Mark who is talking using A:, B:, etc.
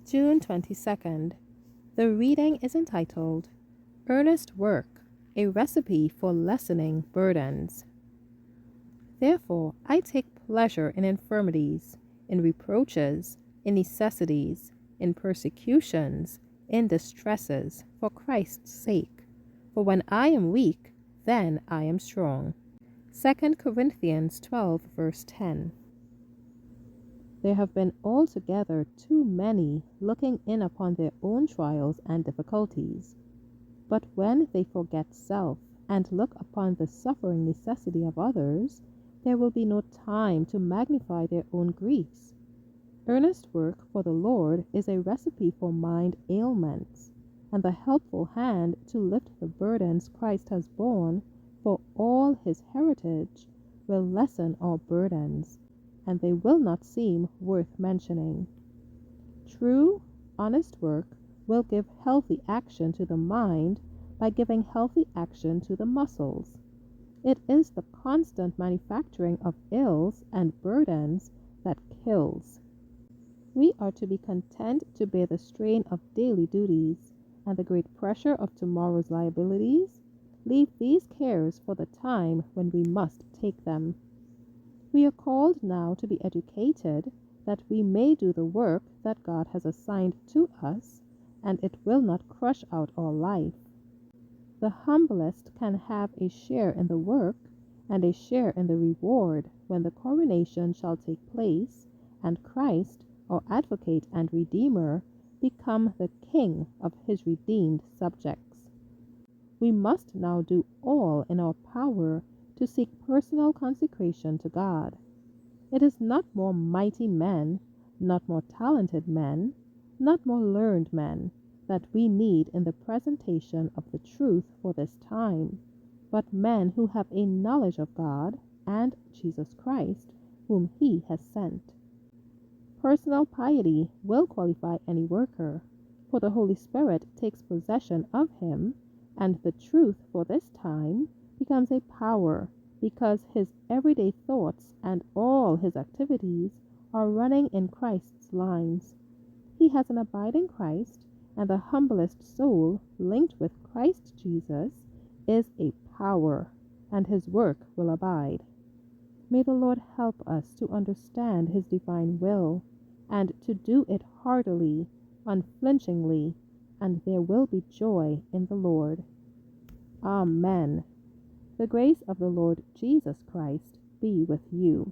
A: June 22nd. The reading is entitled, Earnest Work, a Recipe for Lessening Burdens. Therefore I take pleasure in infirmities, in reproaches, in necessities, in persecutions, in distresses, for Christ's sake. For when I am weak, then I am strong. 2 Corinthians 12, verse 10. There have been altogether too many looking in upon their own trials and difficulties. But when they forget self and look upon the suffering necessity of others, there will be no time to magnify their own griefs. Earnest work for the Lord is a recipe for mind ailments, and the helpful hand to lift the burdens Christ has borne for all his heritage will lessen our burdens, and they will not seem worth mentioning. True, honest work will give healthy action to the mind by giving healthy action to the muscles. It is the constant manufacturing of ills and burdens that kills. We are to be content to bear the strain of daily duties and the great pressure of tomorrow's liabilities. Leave these cares for the time when we must take them. We are called now to be educated that we may do the work that God has assigned to us, and it will not crush out our life. The humblest can have a share in the work and a share in the reward when the coronation shall take place, and Christ, our advocate and Redeemer, become the King of his redeemed subjects. We must now do all in our power to seek personal consecration to God. It is not more mighty men, not more talented men, not more learned men, that we need in the presentation of the truth for this time, but men who have a knowledge of God and Jesus Christ, whom he has sent. Personal piety will qualify any worker, for the Holy Spirit takes possession of him, and the truth for this time becomes a power, because his everyday thoughts and all his activities are running in Christ's lines. He has an abiding Christ, and the humblest soul linked with Christ Jesus is a power, and his work will abide. May the Lord help us to understand his divine will, and to do it heartily, unflinchingly, and there will be joy in the Lord. Amen. The grace of the Lord Jesus Christ be with you.